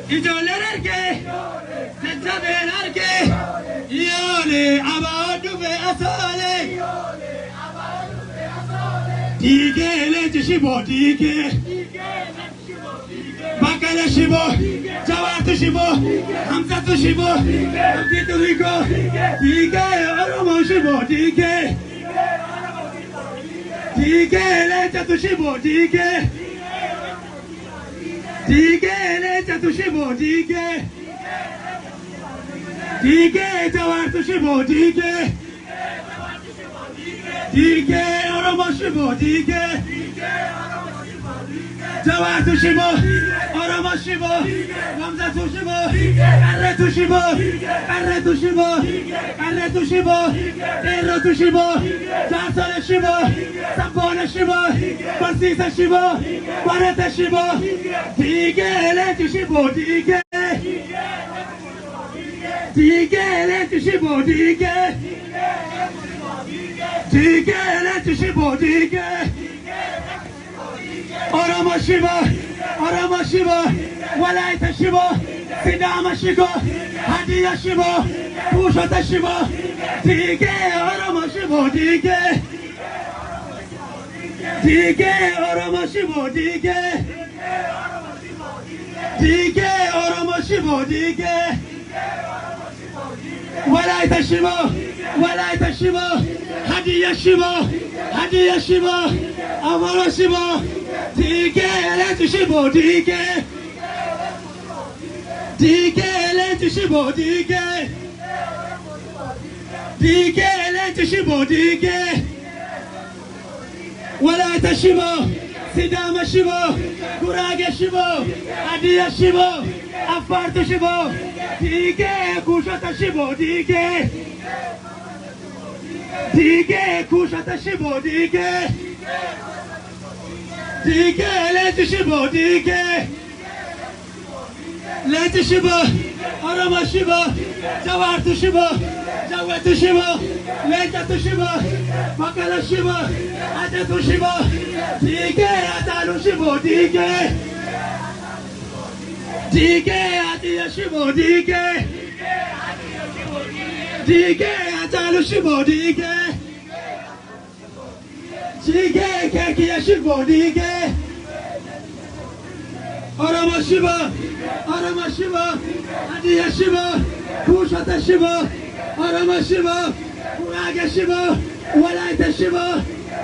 ijoolleen argee jajjabeen argee iyyoolee abaa dhufee asoolee diigee leenci shiboo diigee bakkala shiboo jawaatu shiboo hamzatu shiboo hamzitu riikoo diigee oromoo shiboo diigee diigee leencatu shiboo diigee diigee leencatu shiboo diigee diigee jawaatu shiboo diigee diigee oromoo shiboo diigee jawaatu shiboo oromoo shiboo hamzatu shiboo qarretu shiboo qarretu shiboo qarretu shiboo dheerotu shiboo jaarsole shiboo sabboona shiboo barsiisa shiboo barata shiboo diigee leenci shiboo diigee diigee leenci shiboo diigee diigee leenci shiboo diigee oromoo shiboo oromoo shiboo walaayita shiboo sidaama shiboo hadiya shiboo kuushota shiboo diigee oromoo shiboo diigee diigee oromoo shiboo diigee diigee oromoo shiboo diigee walaayita shiboo hadiya shiboo amaro shiboo diigee leenci shiboo diigee diigee leenci shiboo diigee diigee leenci shiboo diigee walaayita shiboo sidaama shiboo guraage shiboo hadiya shiboo affaartu shiboo diigee kuushota shiboo diigee diigee kuushota shiboo diigee diigee leenci shiboo diigee leenci shiboo oromoo shiboo jawaartu shiboo jawwetu shiboo leencatu shiboo bakkala shiboo hajatu shiboo diigee ataalu shiboo diigee diigee hadiya shiboo diigee diigee ataalu shiboo diigee diigee keekiya shiboo diigee oromoo shiboo hadiya shiboo kuushota shiboo oromoo shiboo guraage shiboo walaayita shiboo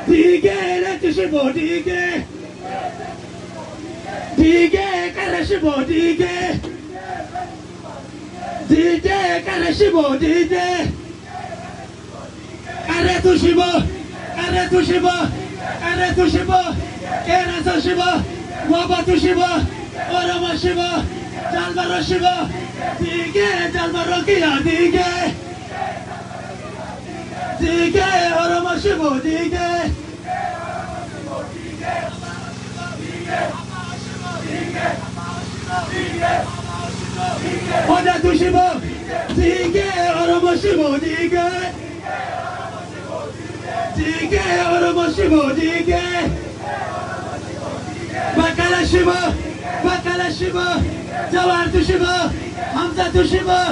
diigee leenci shiboo diigee diigee qarre shiboo diigee diigee qarre shiboo diigee qarretu shiboo qarretu shiboo qarretu shiboo qeerransa shiboo wabatu shiboo oromoo shiboo jalbarro shiboo diigee jalbarro kiyyaa diigee diigee oromoo shiboo diigee hojjatu shiboo diigee oromoo shiboo diigee diigee oromoo shiboo diigee bakkala shiboo jawaartu shiboo hamzatu shiboo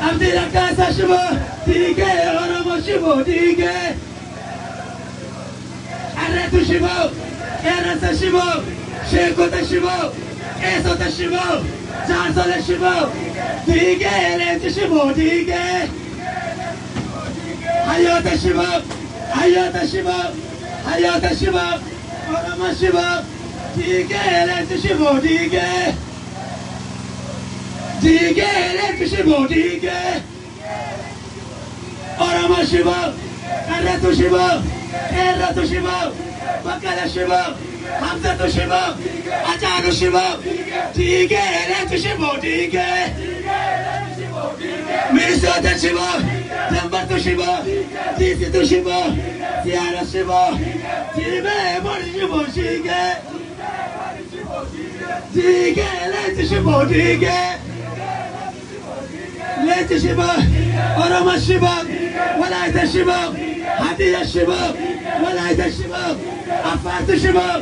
abdii rakkaasa shiboo diigee oromoo shiboo diigee qarretu shiboo qeerransa shiboo sheekota shiboo qeessota shiboo jaarsole shiboo diigee leenci shiboo diigee hayyoota shiboo oromoo shiboo diigee leenci shiboo diigee diigee leenci shiboo diigee oromoo shiboo qarretu shiboo qeerratu shiboo bakkala shiboo hamzatu shiboo ataalu shiboo diigee leenci shiboo diigee miisota shiboo dambartu shiboo tiisitu shiboo siyaara shiboo tiibee mori shiboo diigee diigee leenci shiboo diigee leenci shiboo oromoo shiboo walaayita shiboo hadiya shiboo walaayita shiboo affaartu shiboo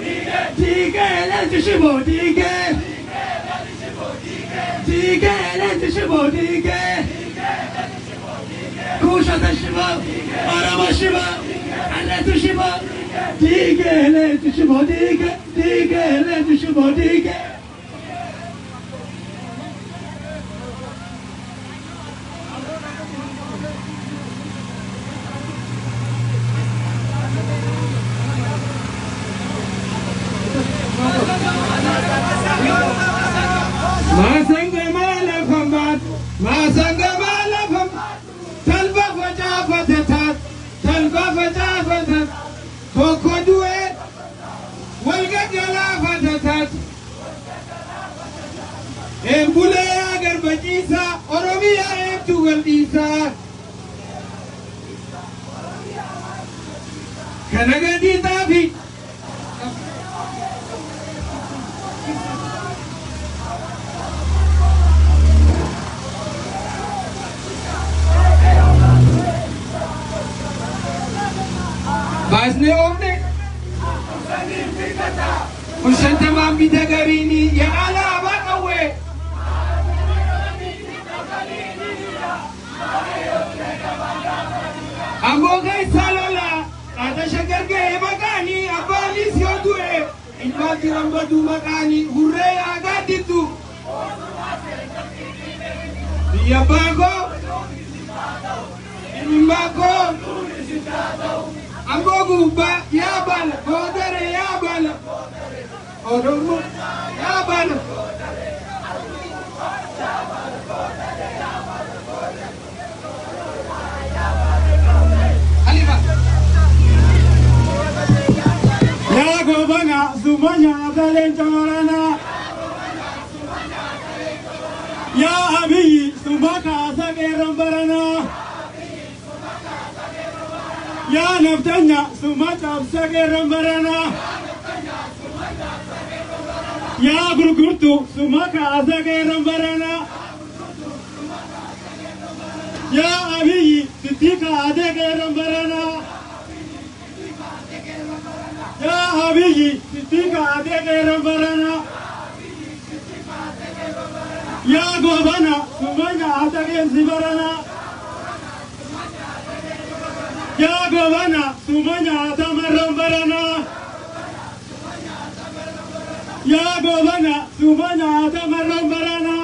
diigee leenci shiboo diigee تيجي ليت شبو تيجي كوشة الشباب أرم الشباب علة الشباب تيجي ليت شبو تيجي ليت شبو تيجي ما سنگ مال فمات ما سنگ مال فمات تلبا فجافتت تلبا فجافتت فكدوه والجلا فتت امبولا غربجيسا اوروميا امتو والديسا كنغدي تافي بازني أمني وشنت ما بيتغريني يا على بقوي أبو غي سالولا هذا شجر جاي مكاني أبالي سيودوي إن ما ترام بدو مكاني هرّي أغاديتو يا باغو إن باغو Ambogu ba ya bal bodare ya bal odomo ya bal Aliba ya gobana sumanya talentorana ya abi sumaka sagerambarana يا نفتنيا سمعت أبسكر مرنا يا غرغرتو سمعت أبسكر مرنا يا أبي ستيك أبسكر مرنا يا أبي ستيك أبسكر مرنا يا غوبانا سمعت أبسكر مرنا يا غوانا سمعنا تمرمبرنا يا غوانا سمعنا تمرمبرنا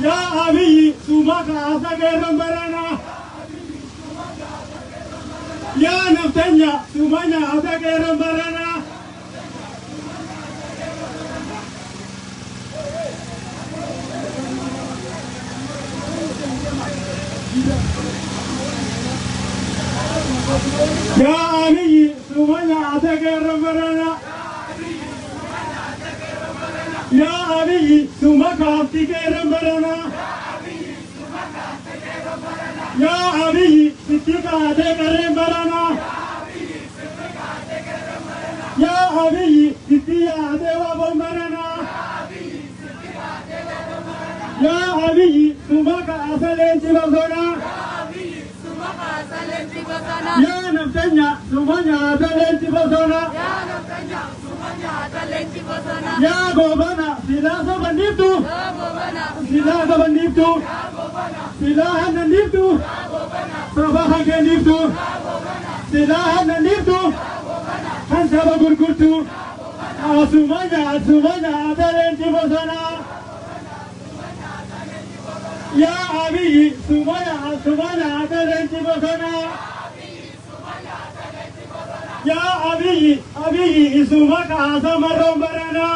يا أبي سمعنا تمرمبرنا يا نفتنيا سمعنا تمرمبرنا يا علي سمعنا أتكر مرنا يا علي سمعك أتكر مرنا يا علي ستيك أتكر مرنا يا علي ستي أتكر مرنا يا علي سمعك أتكر مرنا يا نفتنيا سمعنا تلنتي بسونا يا غوبانا سلاح بنيتو سلاح بنيتو سلاح بنيتو صباح بنيتو سلاح بنيتو هنسا بغرغرتو سمعنا تلنتي بسونا يا أبي سمعنا تلنتي بسونا يا أبي سمعك أسمرهم برنا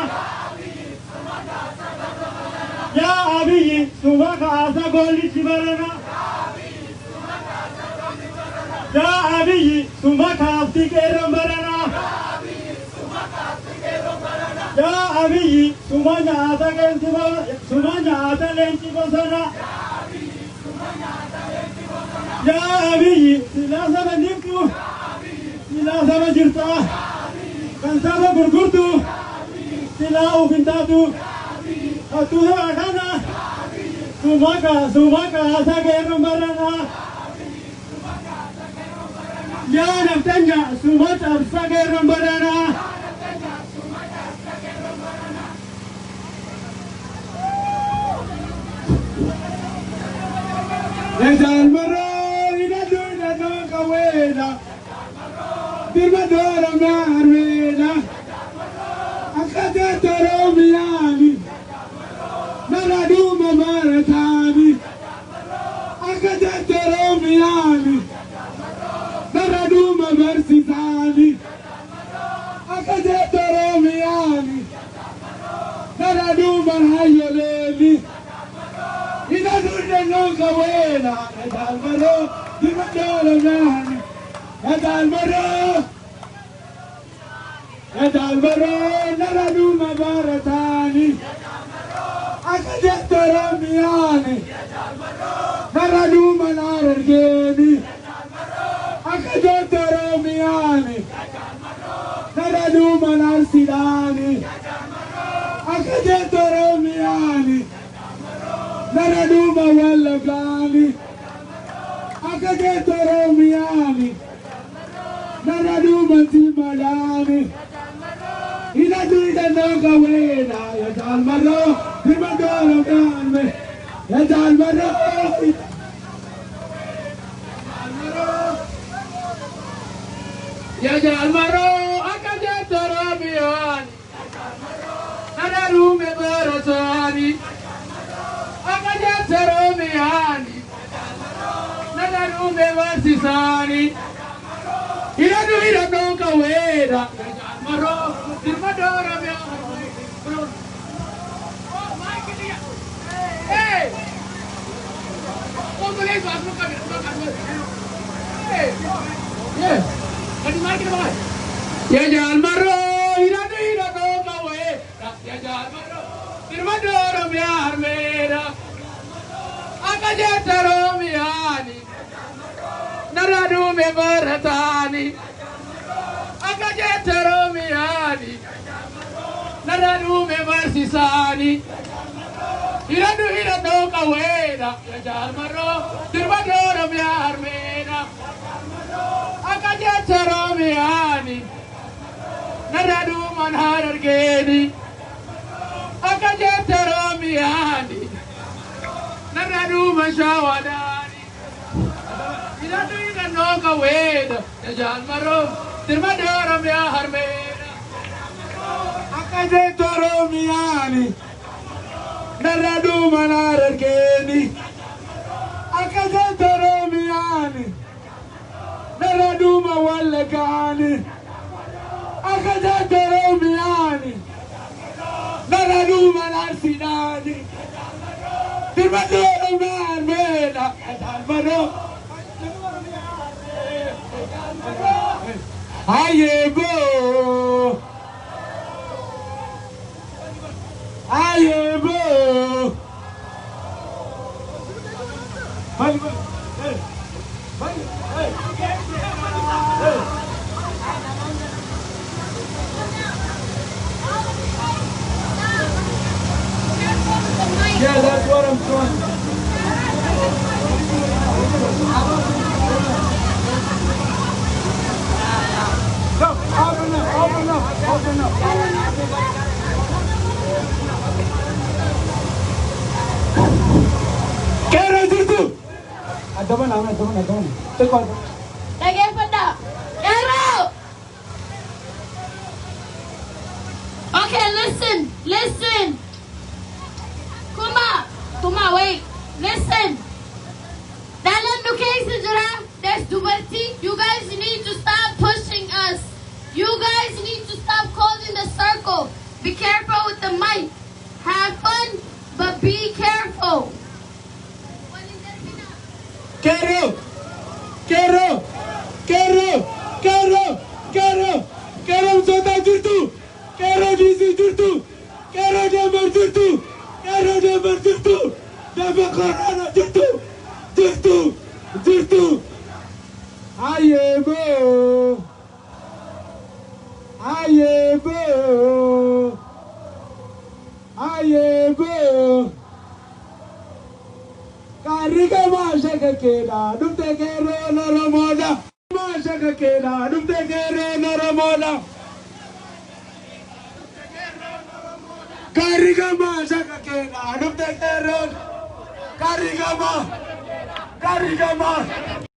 يا أبي سمعك أسقولي برنا يا أبي سمعك أفتكرهم برنا يا أبي سمعنا تلنتي بسنا يا أبي سلاسة بنيمتو سلاسة بجرتا كنسابة برغرتو سلاو بنتاتو أتوها أخانا سمعك أساقير مرنا يا نفتنجا سمعك أساقير مرنا Jalmaro, ina duna no kawena. Dirmadora marwena. Akade toro miani. Naraduma maratani. Akade toro miani. Naraduma marsitani. Akade toro miani. Naraduma hayoleni. Ina duna no kawena. Jalmaro, dirmadora miani. Jalmaro, naraduma maratani. Akade toro miani. Naraduma nargeni. Akade toro miani. Naraduma narsidani. Akade toro miani. Naraduma wallagani. Akade toro miani. Naraduma timalani. Ina duida no kawena. Ya Jalmaro, dirmadora miani. Ya Jalmaro, ya Jalmaro, akade toro miani. Nararume baratani. Akade toro miani. Nararume barsisani. Ina duida no kawena. Ya Jalmaro, dirmadora miani. Hey! Yes. Ya Jalmaro, ina no kawe. Ya Jalmaro, dirmadora miar mera. Akade toro miani. Naradume baratani. Akade toro miani. Naradume barsisani. Ina no kawena. Ya Jalmaro, dirmadora miar mera. Akade toro miani. Naraduma nargeni. Akade toro miani. Naraduma shawadani. Ina no kawena. Ya Jalmaro, dirmadora miar mera. Akade toro miani. Naraduma nargeni. Akade toro miani. Naraduma wallagani. Akade toro miani. Naraduma narsidani. Dirmadora miarmena. Jalmaro. Ayebo. Ayebo. Yeah, that's what I'm trying. No, open up. Kero jirtu. Ada mana? Tekol. Lagi pada. Kero. Okay, listen. Kuma, wait. Listen. Dalam dukeng sejara, there's Duberti. You guys need to stop pushing us. You guys need to stop causing the circle. Be careful with the mic. Have fun, but be careful. Kero. Sota jirtu. Kero disi jirtu. Kero demar jirtu. Deva corona jirtu. Ayebo. Kariga masha keda, dumte kero naramoda. Masha keda, dumte kero naramoda. Kariga masha keda, dumte kero. Kariga Gari Jamal.